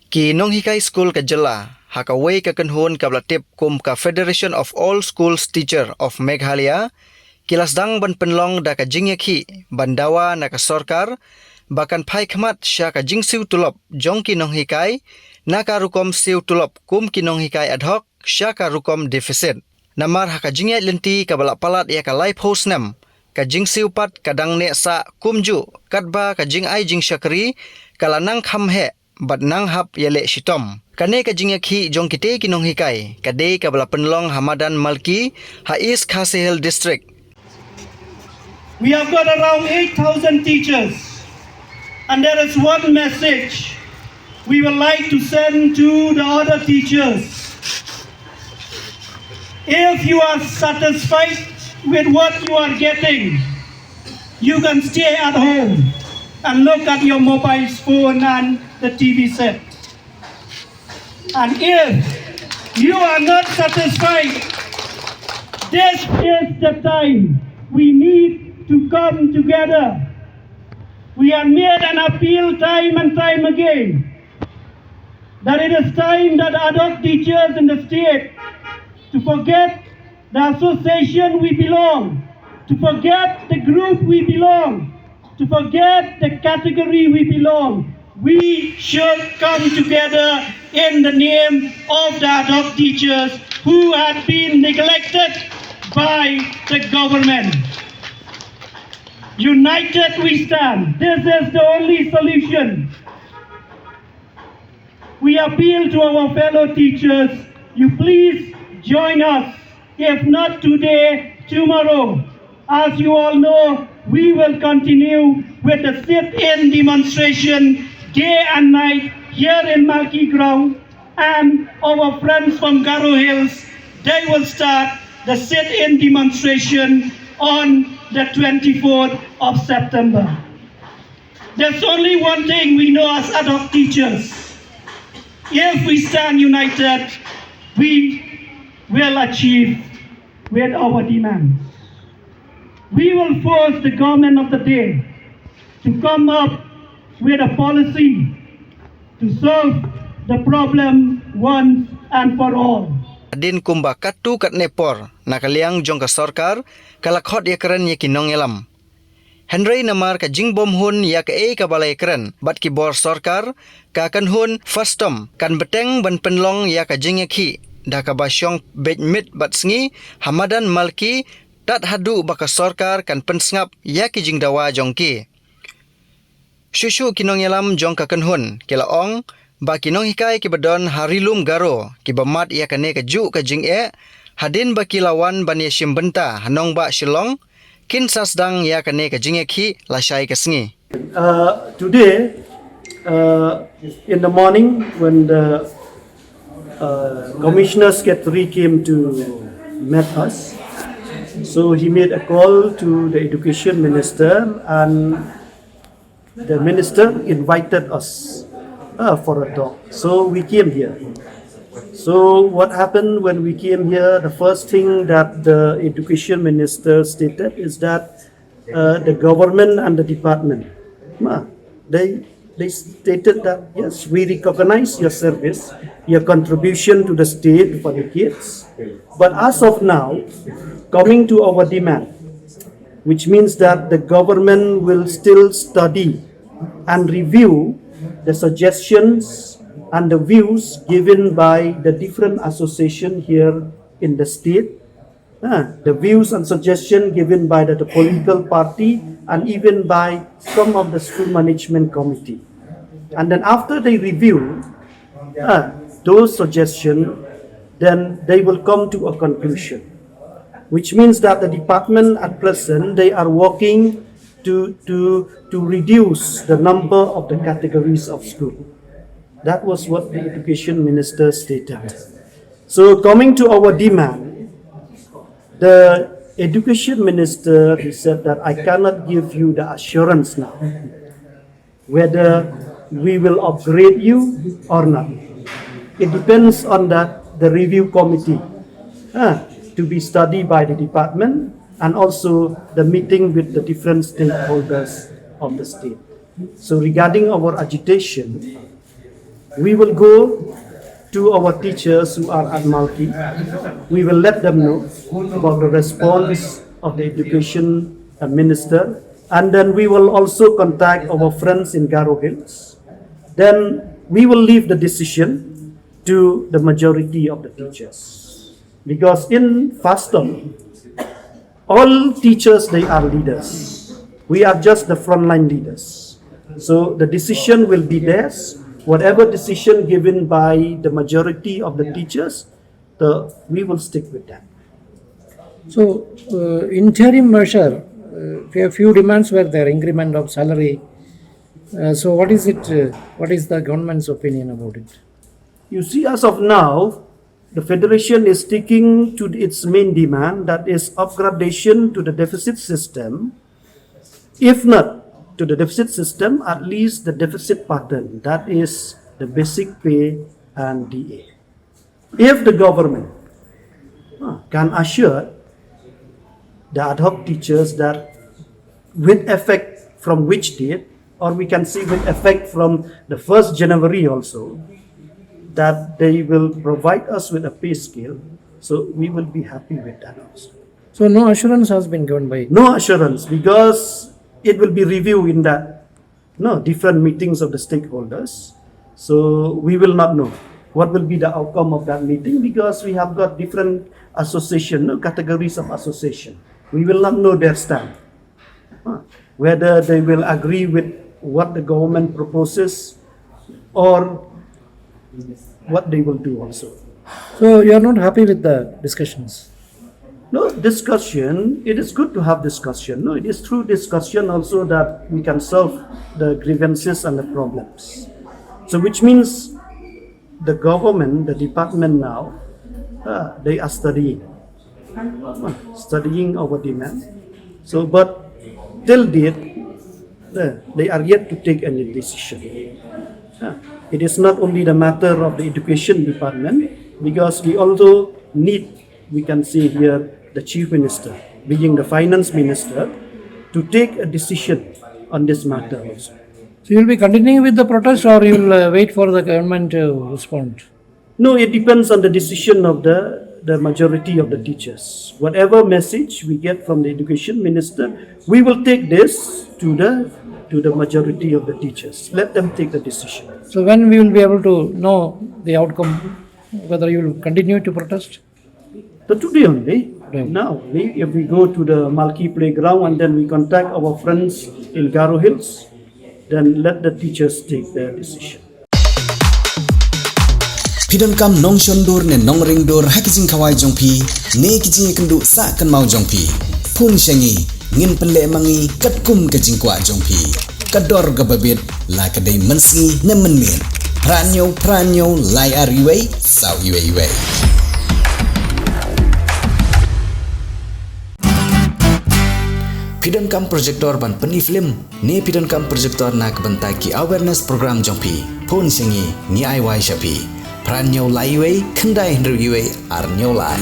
Ki Nonghikai Skul ka jela, hakaway ka kanhon kablatip kum ka Federation of All Schools Teacher of Meghalaya, kila Sdang ban penlong da ka Iakhih bandawa na ka sorkar, bakan phai khmat sya ka jingsiu tulop jong ki Nonghikai, na ka rukom siu tulop kum ki Nonghikai ad hoc sya ka rukom deficit. Namar haka jingya lenti ka balak palat ya ka live host nam, ka jingsiu pat kadang ne sa kumju, katba ka jing ai jing syakri, kala nang kham he, bat nang hap yele shitom. Kane ka Iakhih jong kite ki Nonghikai, kade ka bala penlong Hamadan Malki, ha East Khasi Hill District. We have got around 8,000 teachers, and there is one message we would like to send to the other teachers. If you are satisfied with what you are getting, you can stay at home and look at your mobile phone and the TV set. And if you are not satisfied, this is the time we need to come together. We have made an appeal time and time again that it is time that adult teachers in the state to forget the association we belong, to forget the group we belong, to forget the category we belong. We should come together in the name of the adult teachers who have been neglected by the government. United we stand. This is the only solution. We appeal to our fellow teachers, you please join us. If not today, tomorrow. As you all know, we will continue with the sit-in demonstration day and night here in Malki Ground, and our friends from Garo Hills, they will start the sit-in demonstration on the 24th of September. There's only one thing we know as adult teachers. If we stand united, we will achieve with our demands. We will force the government of the day to come up with a policy to solve the problem once and for all. Adin kumba katu kat nepor, nakaliang jong ka sorkar, kalakhot ya keren ya kinong elam. Henry namar ka jingbom hun ya ka ka balay keren, bat ki bor sorkar, ka kan hun fastom, kan beteng ban penlong ya ka Iakhih, da ka ba Shong Miet bat Sngi, Hamadan Malki, tat hadu baka sorkar kan pensngap ya ki jingdawa jongki. Shushu kinong elam jong ka kan hun, kila ong, ba ki Nonghikai ki badon Rilum Garo, ki bamat ya kane ka ju ka jing hadin ba ki lawan ban ya bynta hanong ba Shillong, kin Sdang ya kane ka Iakhih Lashai ka Sngi. Today, in the morning, when the commissioner secretary came to meet us, so he made a call to the education minister, and the minister invited us for a talk. So we came here. So what happened when we came here, the first thing that the education minister stated is that the government and the department, they stated that yes, we recognize your service, your contribution to the state for the kids, but as of now, coming to our demand, which means that the government will still study and review the suggestions and the views given by the different associations here in the state, the views and suggestions given by the political party and even by some of the school management committee. And then after they review those suggestions, then they will come to a conclusion, which means that the department at present, they are working to reduce the number of the categories of school. That was what the education minister stated. So coming to our demand, the education minister, he said that I cannot give you the assurance now whether we will upgrade you or not. It depends on the review committee to be studied by the department, and also the meeting with the different stakeholders of the state. So regarding our agitation, We will go to our teachers who are at Malki. We will let them know about the response of the education minister, and then we will also contact our friends in Garo Hills. Then we will leave the decision to the majority of the teachers. Because in Fastom, all teachers, they are leaders. We are just the frontline leaders. So the decision will be theirs. Whatever decision given by the majority of the teachers, we will stick with that. So, interim measure, a few demands were there, increment of salary. So, what is it? What is the government's opinion about it? You see, as of now, the Federation is sticking to its main demand, that is upgradation to the deficit system. If not to the deficit system, at least the deficit pattern, that is the basic pay and DA. If the government can assure the ad hoc teachers that with effect from which date, or we can see with effect from the 1st January also, that they will provide us with a pay scale, so we will be happy with that also. So, no assurance has been given by. No assurance, because it will be reviewed in the different meetings of the stakeholders. So we will not know what will be the outcome of that meeting, because we have got different association, categories of association. We will not know their stand, whether they will agree with what the government proposes or what they will do also. So, you are not happy with the discussions? No, discussion, it is good to have discussion. No, it is through discussion also that we can solve the grievances and the problems. So which means the government, the department now, they are studying our demand. So, but till date, they are yet to take any decision. It is not only the matter of the education department, because we also need, we can say here, the chief minister, being the finance minister, to take a decision on this matter also. So, you will be continuing with the protest, or you will wait for the government to respond? No, it depends on the decision of the majority of the teachers. Whatever message we get from the education minister, we will take this to the majority of the teachers. Let them take the decision. So, when we will be able to know the outcome, whether you will continue to protest? So today only, Right. now, if we go to the Malki playground and then we contact our friends in Garo Hills, then let the teachers take their decision. Pidon kam nong shondur ne nong ringdur hakijing kawai jongpi ne kijing kendu sa kan mau jongpi phun Sngi ngin pele mangi katkum kajing kwa jongpi kador gababit la kadai mensi ne menmin pranyo lai ariwei sau iwei. Pidon kam projector ban pani film ne pidon kam projector nak banta ki awareness program jongpi phun Sngi ni ai wai shapi pranyo lai wei kendai hendru iwei arnyo lai